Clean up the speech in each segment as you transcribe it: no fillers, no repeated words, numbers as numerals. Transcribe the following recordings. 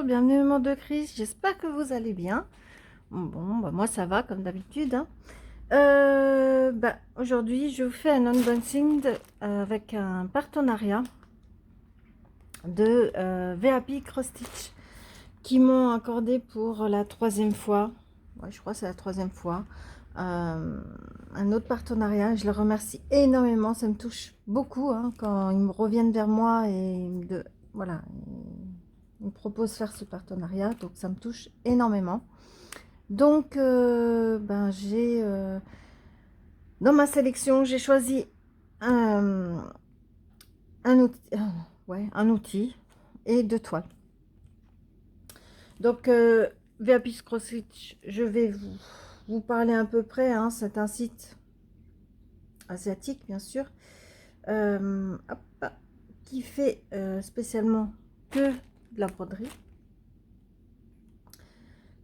bienvenue au monde de Chris, j'espère que vous allez bien. Bon, bah, moi ça va comme d'habitude, hein. Aujourd'hui je vous fais un unboxing avec un partenariat de VAP Cross Stitch qui m'ont accordé pour la troisième fois, ouais, je crois que c'est la troisième fois, un autre partenariat. Je les remercie énormément, ça me touche beaucoup, hein, quand ils me reviennent vers moi et voilà, ils me proposent de faire ce partenariat, donc ça me touche énormément. Donc j'ai dans ma sélection j'ai choisi un outil, ouais, un outil et deux toiles. Donc VAP Cross Stitch, je vais vous parler à peu près, hein. C'est un site asiatique bien sûr, hop, qui fait spécialement que de la broderie.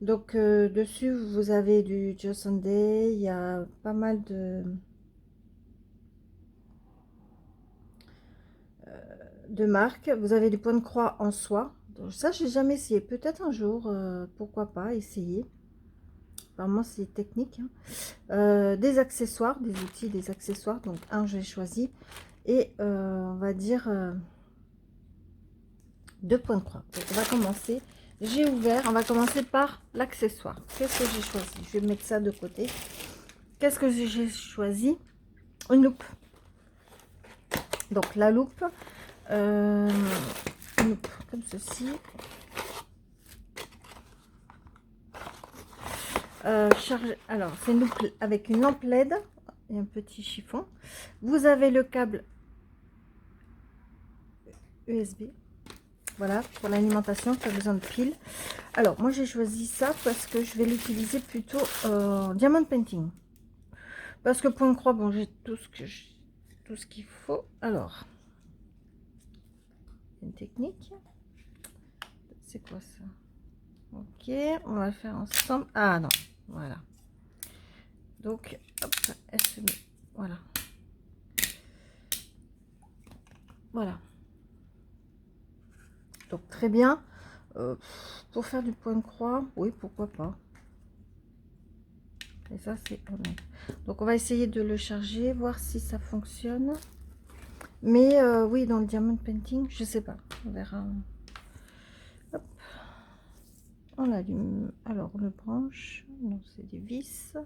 Donc dessus vous avez du Joe Sunday, il y a pas mal de marques. Vous avez du point de croix en soie. Donc, ça j'ai jamais essayé, peut-être un jour, pourquoi pas essayer. Apparemment c'est technique, hein. Des accessoires, des outils, des accessoires. Donc un j'ai choisi et on va dire deux points de croix. Donc on va commencer. J'ai ouvert. On va commencer par l'accessoire. Qu'est-ce que j'ai choisi? Je vais mettre ça de côté. Qu'est-ce que j'ai choisi? Une loupe. Donc la loupe, une loupe comme ceci. Alors c'est une loupe avec une lampe LED et un petit chiffon. Vous avez le câble USB, voilà, pour l'alimentation, pas besoin de pile. Alors moi j'ai choisi ça parce que je vais l'utiliser plutôt diamond painting, parce que point de croix, bon, j'ai tout ce qu'il faut. Alors une technique, c'est quoi ça? Ok, on va le faire ensemble. Ah non, voilà. Donc hop, elle se met, voilà, voilà. Donc très bien. Pour faire du point de croix, oui, pourquoi pas. Et ça c'est honnête. Donc on va essayer de le charger, voir si ça fonctionne. Mais oui, dans le diamond painting, je sais pas, on verra. Hop. On allume. Alors on le branche. Non, c'est des vis.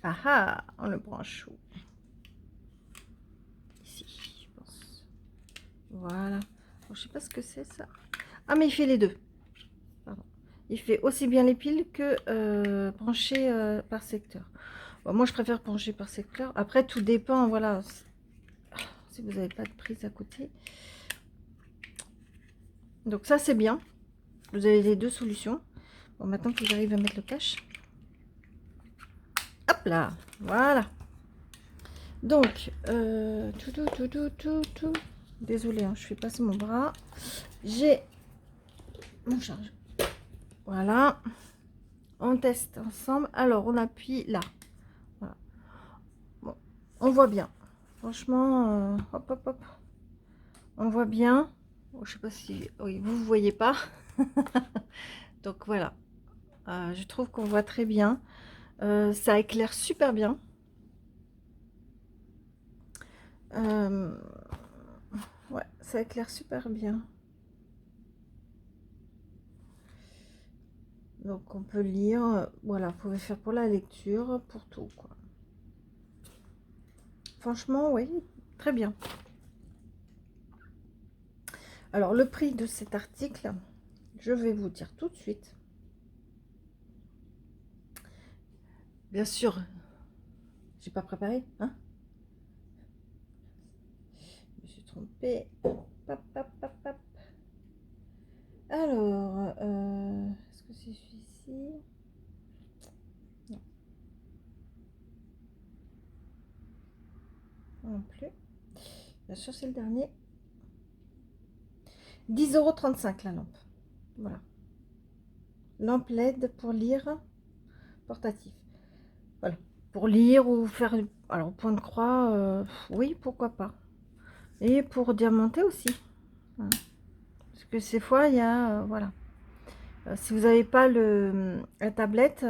Ah ah, on le branche où? Ici, je pense. Voilà. Bon, je sais pas ce que c'est ça. Ah, mais il fait les deux. Pardon. Il fait aussi bien les piles que brancher par secteur. Bon, moi je préfère brancher par secteur. Après tout dépend, voilà, si vous n'avez pas de prise à côté. Donc ça c'est bien, vous avez les deux solutions. Bon, maintenant que j'arrive à mettre le cache, hop là, voilà. Donc désolé, hein, je fais passer mon bras. J'ai mon charge, voilà. On teste ensemble. Alors on appuie là, voilà. Bon, on voit bien, franchement, hop hop hop, on voit bien. Oh, je sais pas si, oui, vous voyez pas. Donc voilà, je trouve qu'on voit très bien. Ça éclaire super bien. Ouais, ça éclaire super bien. Donc on peut lire, voilà, vous pouvez faire pour la lecture, pour tout, quoi. Franchement, oui, très bien. Alors le prix de cet article, je vais vous dire tout de suite. Bien sûr, j'ai pas préparé, hein. Je me suis trompée. Hop, hop, hop, hop. Alors, est-ce que c'est celui-ci? Non. Non plus. Bien sûr, c'est le dernier. 10,35 € la lampe. Voilà. Lampe LED pour lire, portatif. Voilà. Pour lire ou faire... Alors, point de croix, oui, pourquoi pas. Et pour diamanter aussi. Voilà. que ces fois, il y a... voilà. Si vous n'avez pas la tablette,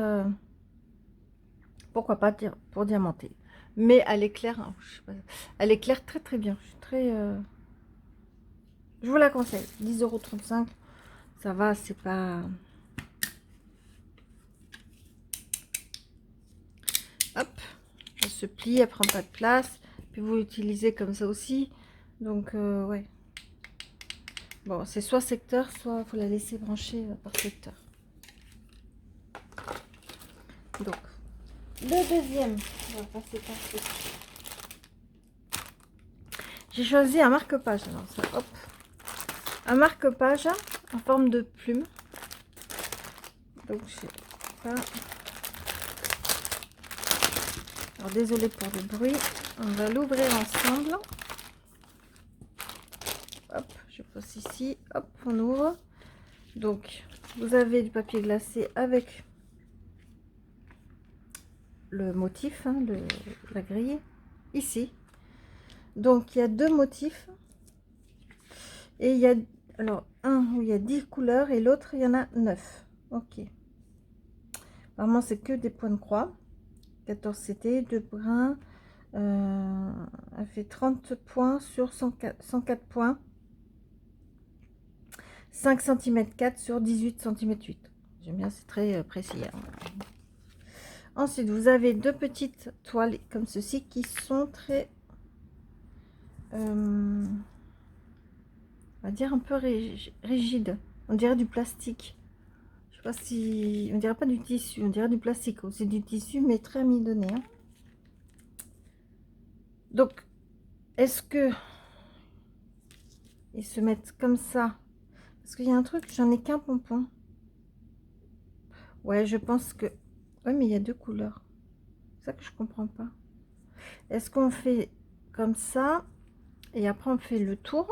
pourquoi pas pour diamanter. Mais elle éclaire, hein, je sais pas, elle éclaire très très bien. Je suis très... je vous la conseille. 10,35 €, ça va, c'est pas... Hop, elle se plie, elle prend pas de place. Puis vous l'utilisez comme ça aussi. Donc, ouais. Bon, c'est soit secteur, soit faut la laisser brancher par secteur. Donc, le deuxième, on va passer par ce. J'ai choisi un marque-page. Alors, ça, hop. Un marque-page en forme de plume. Donc, je sais pas. Alors, désolé pour le bruit. On va l'ouvrir ensemble. Hop, je passe ici. Hop, on ouvre. Donc, vous avez du papier glacé avec le motif, hein, la grille, ici. Donc, il y a deux motifs. Et il y a, alors, un où il y a 10 couleurs et l'autre, il y en a 9. Ok. Vraiment, c'est que des points de croix. 14 CT, 2 brins. Elle fait 30 points sur 104 points. 5 cm 4 sur 18 cm 8. J'aime bien, c'est très précis. Hein. Ensuite, vous avez deux petites toiles comme ceci qui sont très... on va dire un peu rigides. On dirait du plastique. Je sais pas si... On dirait pas du tissu, on dirait du plastique. C'est du tissu, mais très amidonné. Hein. Donc, est-ce que... Ils se mettent comme ça? Parce qu'il y a un truc, j'en ai qu'un pompon. Ouais, je pense que... Ouais, mais il y a deux couleurs. C'est ça que je comprends pas. Est-ce qu'on fait comme ça et après on fait le tour?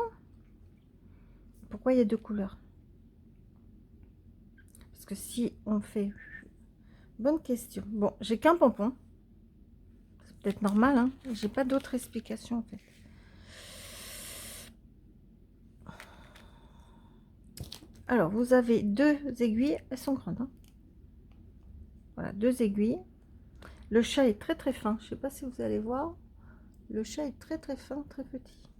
Pourquoi il y a deux couleurs? Parce que si on fait... Bonne question. Bon, j'ai qu'un pompon. C'est peut-être normal, hein. J'ai pas d'autre explication en fait. Alors, vous avez deux aiguilles. Elles sont grandes. Hein. Voilà, deux aiguilles. Le chat est très très fin. Je sais pas si vous allez voir. Le chat est très très fin, très petit.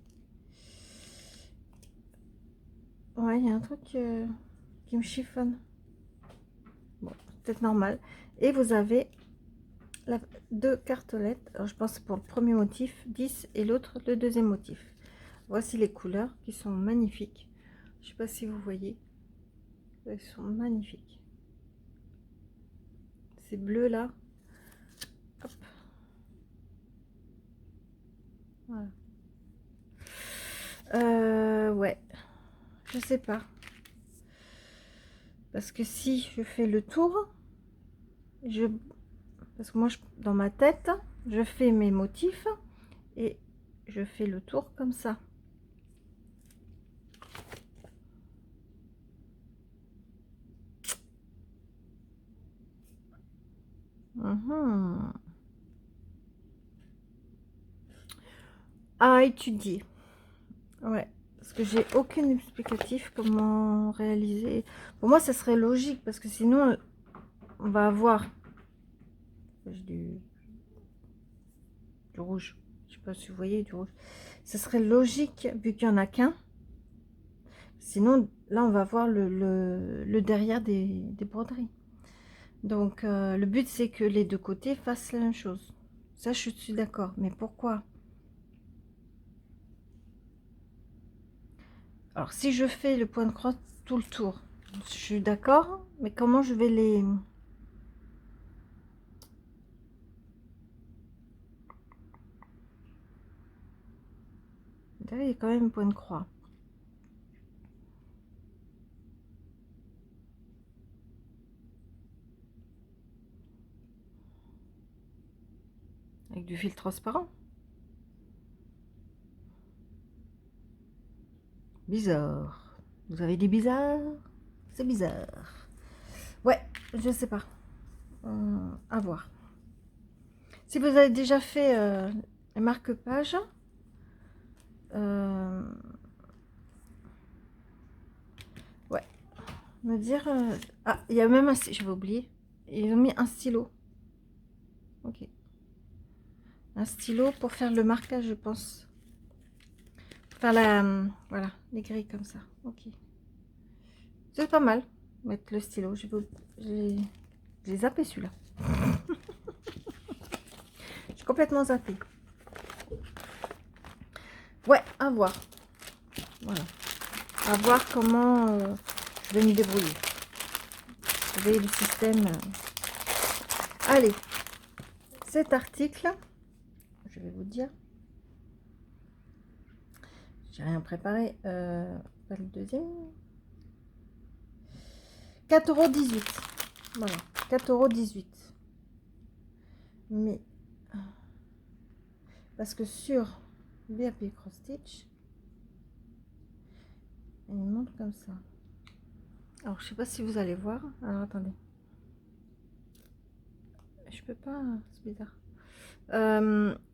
Ouais, il y a un truc qui me chiffonne. Bon, peut-être normal. Et vous avez deux cartolettes. Alors, je pense pour le premier motif, 10 et l'autre, le deuxième motif. Voici les couleurs qui sont magnifiques. Je sais pas si vous voyez. Elles sont magnifiques. Ces bleus là. Hop. Voilà. Ouais. Je sais pas. Parce que si je fais le tour, parce que moi, dans ma tête, je fais mes motifs et je fais le tour comme ça. À étudier. Ouais. Parce que j'ai aucun explicatif comment réaliser. Pour moi, ça serait logique parce que sinon, on va avoir du rouge. Je sais pas si vous voyez du rouge. Ça serait logique vu qu'il n'y en a qu'un. Sinon, là, on va voir le derrière des broderies. Donc, le but, c'est que les deux côtés fassent la même chose. Ça, je suis d'accord. Mais pourquoi? Alors, si je fais le point de croix tout le tour, je suis d'accord. Mais comment je vais les... Il y a quand même un point de croix. Avec du fil transparent. Bizarre. Vous avez dit bizarre? C'est bizarre. Ouais, je sais pas. À voir. Si vous avez déjà fait les marque-pages, me dire... Ah, il y a même un... J'avais oublié. Ils ont mis un stylo. Ok. Un stylo pour faire le marquage, je pense. Faire la... Voilà, les grilles comme ça. Ok. C'est pas mal. Mettre le stylo. J'ai zappé celui-là. J'ai complètement zappé. Ouais, à voir. Voilà. À voir comment je vais me débrouiller. Vous voyez le système. Allez. Cet article, je vais vous dire. J'ai rien préparé. Pas le deuxième. 4,18 €. Voilà. 4,18 €. Mais parce que sur BAP Cross Stitch, il montre comme ça. Alors je sais pas si vous allez voir. Alors attendez. Je peux pas, c'est bizarre.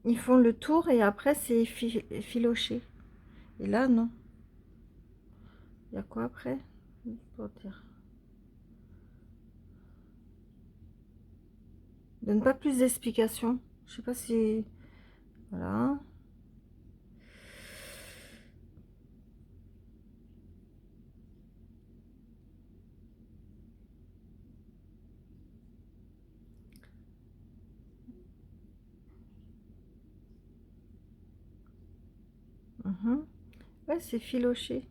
Ils font le tour et après c'est filoché. Et là non. Il y a quoi après pour dire. Donne pas plus d'explications. Je sais pas si. Voilà. Ouais, c'est filoché.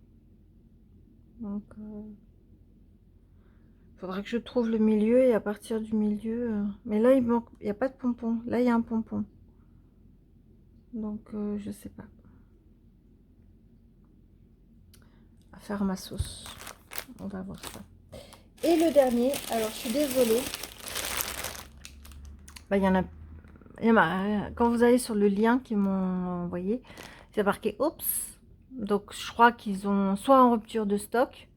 Donc, faudra que je trouve le milieu et à partir du milieu. Mais là, il manque. Il n'y a pas de pompon. Là, il y a un pompon. Donc, je sais pas. À faire ma sauce. On va voir ça. Et le dernier. Alors, je suis désolée. Bah, il y en a. Quand vous allez sur le lien qu'ils m'ont envoyé, c'est marqué oups. Donc, je crois qu'ils ont soit en rupture de stock,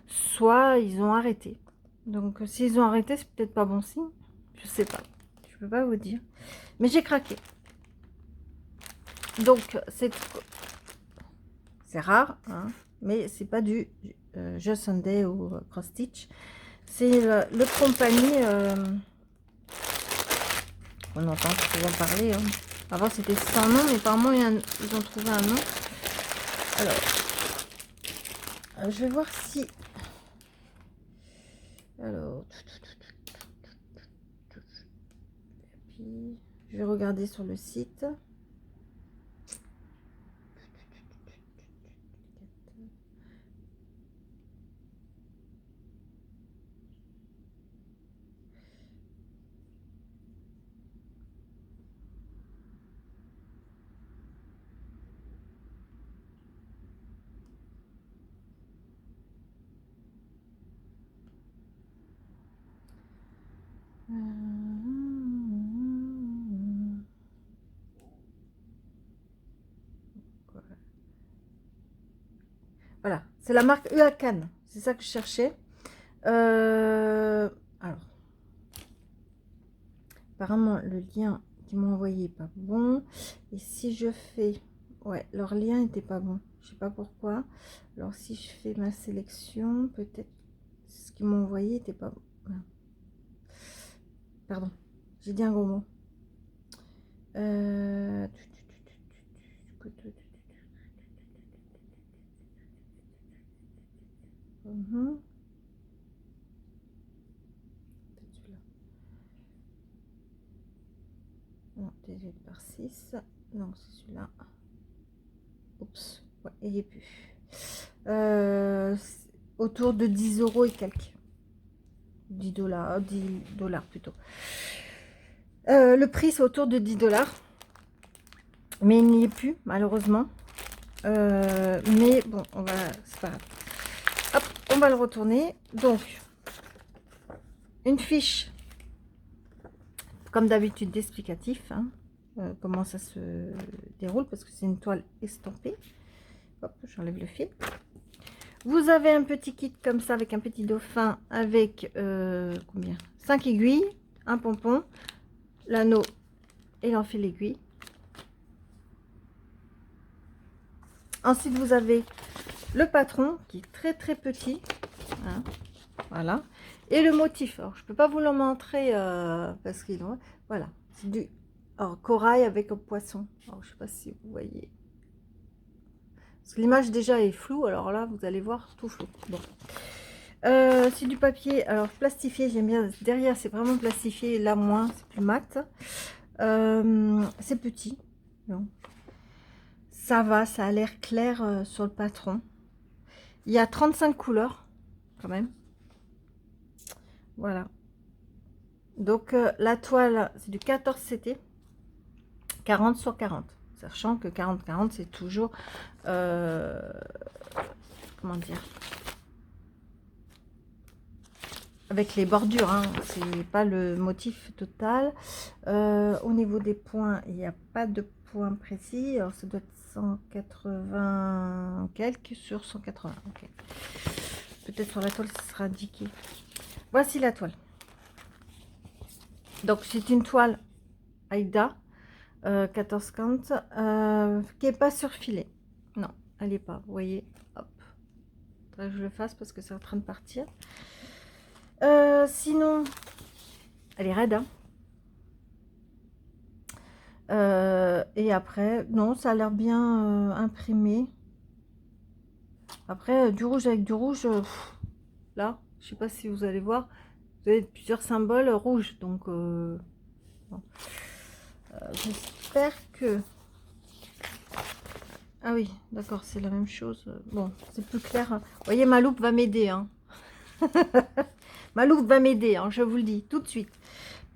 soit ils ont arrêté. Donc, s'ils ont arrêté, c'est peut-être pas bon signe. Je sais pas. Je peux pas vous dire. Mais j'ai craqué. Donc, c'est rare, hein, mais c'est pas du Just Sunday ou Cross Stitch. C'est l'autre compagnie. On entend souvent parler. Hein. Avant, c'était sans nom, mais apparemment, ils ont trouvé un nom. Alors, je vais voir si... Alors... Puis, je vais regarder sur le site. Voilà, c'est la marque Uakan. C'est ça que je cherchais. Alors, apparemment, le lien qu'ils m'ont envoyé n'est pas bon. Et si je fais... Ouais, leur lien n'était pas bon. Je sais pas pourquoi. Alors, si je fais ma sélection, peut-être ce qu'ils m'ont envoyé n'était pas bon. Pardon, j'ai dit un gros mot. Non, 18 par 6. Non, c'est celui-là. Oups, ouais, il n'y est plus. Autour de 10 € et quelques. 10 $, 10 $ plutôt. Le prix, c'est autour de 10 $. Mais il n'y est plus, malheureusement. Mais bon, on va... C'est pas grave. Hop, on va le retourner. Donc, une fiche, comme d'habitude, d'explicatif. Hein, comment ça se déroule, parce que c'est une toile estampée. Hop, j'enlève le fil. Vous avez un petit kit comme ça, avec un petit dauphin, avec combien 5 aiguilles, un pompon, l'anneau et l'enfil aiguille. Ensuite, vous avez le patron qui est très très petit. Hein. Voilà. Et le motif, alors je peux pas vous le montrer parce qu'il voilà, c'est du corail avec un poisson. Alors je sais pas si vous voyez. Parce que l'image déjà est floue, alors là vous allez voir tout flou. Bon. C'est du papier, alors plastifié, j'aime bien. Derrière c'est vraiment plastifié, là moins, c'est plus mat. C'est petit. Non. Ça va, ça a l'air clair sur le patron. Il y a 35 couleurs quand même. Voilà. Donc la toile, c'est du 14 CT, 40 sur 40. Sachant que 40-40, c'est toujours, comment dire, avec les bordures, hein, c'est pas le motif total. Au niveau des points, il n'y a pas de points précis. Alors ça doit être 180 quelques sur 180. Ok. Peut-être sur la toile, ça sera indiqué. Voici la toile. Donc c'est une toile Aïda 1450 qui est pas surfilée. Non, elle est pas. Vous voyez, hop. Faudrait que je le fasse parce que c'est en train de partir. Sinon, elle est raide. Hein. Et après, non, ça a l'air bien imprimé. Après, du rouge avec du rouge, là, je sais pas si vous allez voir, vous avez plusieurs symboles rouges. Donc, bon. J'espère que... Ah oui, d'accord, c'est la même chose. Bon, c'est plus clair. Vous voyez, ma loupe va m'aider. Hein. Ma loupe va m'aider, hein, je vous le dis tout de suite.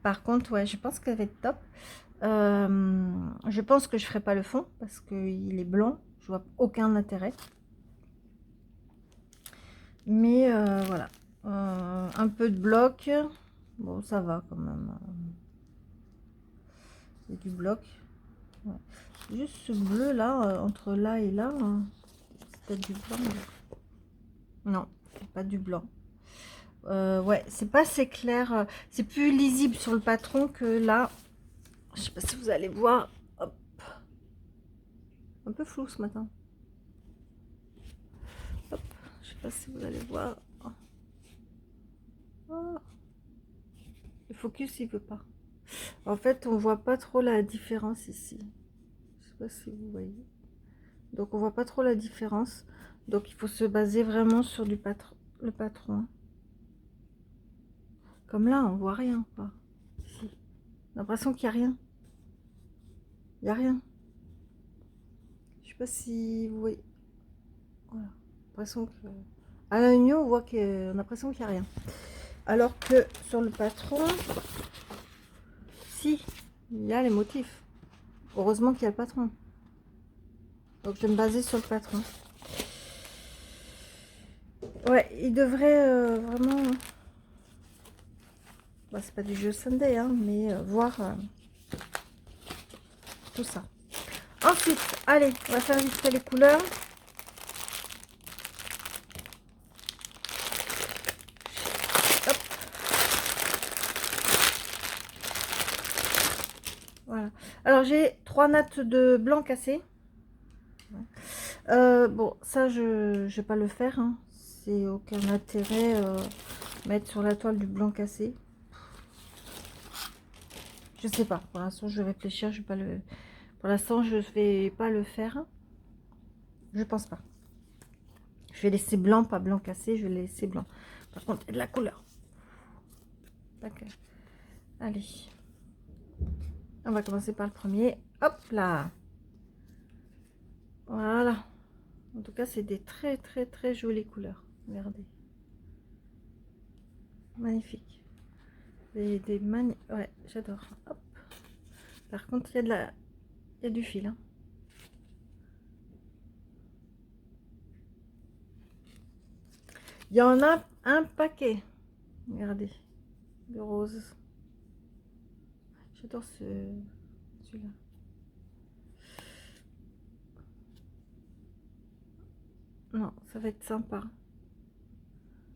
Par contre, ouais, je pense qu'elle va être top. Je pense que je ferai pas le fond parce qu'il est blanc. Je vois aucun intérêt. Mais voilà. Un peu de bloc. Bon, ça va quand même. C'est du bloc. Ouais. Juste ce bleu là, entre là et là. C'est peut-être du blanc. Mais... non, c'est pas du blanc. Ouais, c'est pas assez clair. C'est plus lisible sur le patron que là. Je sais pas si vous allez voir. Hop. Un peu flou ce matin. Hop. Je sais pas si vous allez voir. Oh. Le focus il veut pas. En fait, on voit pas trop la différence ici. Je sais pas si vous voyez. Donc on voit pas trop la différence. Donc il faut se baser vraiment sur du patron, le patron. Comme là, on voit rien. Pas. Ici. L'impression qu'il n'y a rien. Il n'y a rien. Je sais pas si vous voyez. Voilà. L'impression que... à l'œil nu, on voit qu'on a l'impression qu'il n'y a rien. Alors que sur le patron, si, il y a les motifs. Heureusement qu'il y a le patron. Donc je vais me baser sur le patron. Ouais, il devrait vraiment... Bah, c'est pas du jeu Sunday, hein, mais voir tout ça. Ensuite, allez, on va faire vite fait les couleurs. Hop. Voilà. Alors, j'ai 3 nattes de blanc cassé. Bon, ça, je vais pas le faire. Hein. C'est aucun intérêt mettre sur la toile du blanc cassé. Je sais pas. Pour l'instant, je vais réfléchir. Je vais pas le... Pour l'instant, je vais pas le faire. Je pense pas. Je vais laisser blanc, pas blanc cassé. Je vais laisser blanc. Par contre, il y a de la couleur. D'accord. Allez. On va commencer par le premier. Hop là. Voilà. En tout cas, c'est des très, très, très jolies couleurs. Regardez. Magnifique. Ouais, j'adore. Hop. Par contre, il y a de la... il y a du fil. Hein. Il y en a un paquet. Regardez. Le rose. J'adore celui-là. Non, ça va être sympa.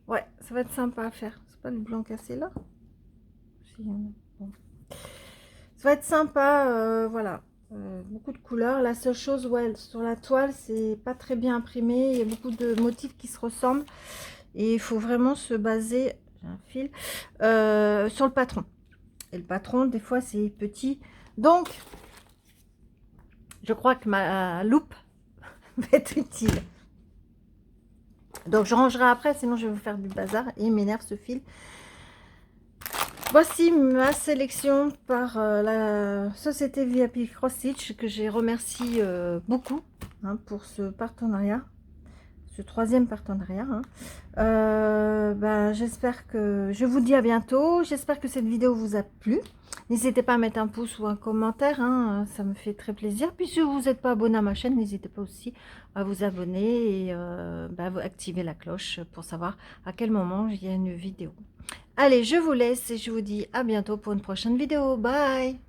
Ouais, ça va être sympa à faire. C'est pas le blanc cassé là? Si, bon. Ça va être sympa, voilà. Beaucoup de couleurs. La seule chose, ouais, sur la toile, c'est pas très bien imprimé. Il y a beaucoup de motifs qui se ressemblent. Et il faut vraiment se baser, j'ai un fil, sur le patron. Et le patron, des fois, c'est petit. Donc, je crois que ma loupe va être utile. Donc, je rangerai après, sinon je vais vous faire du bazar. Et il m'énerve ce fil. Voici ma sélection par la société VIP Cross Stitch, que j'ai remercie beaucoup pour ce partenariat. Ce troisième partenariat. J'espère que je vous dis à bientôt. J'espère que cette vidéo vous a plu. N'hésitez pas à mettre un pouce ou un commentaire, ça me fait très plaisir. Puis si vous n'êtes pas abonné à ma chaîne, n'hésitez pas aussi à vous abonner et vous activer la cloche pour savoir à quel moment il y a une vidéo. Allez, je vous laisse et je vous dis à bientôt pour une prochaine vidéo. Bye!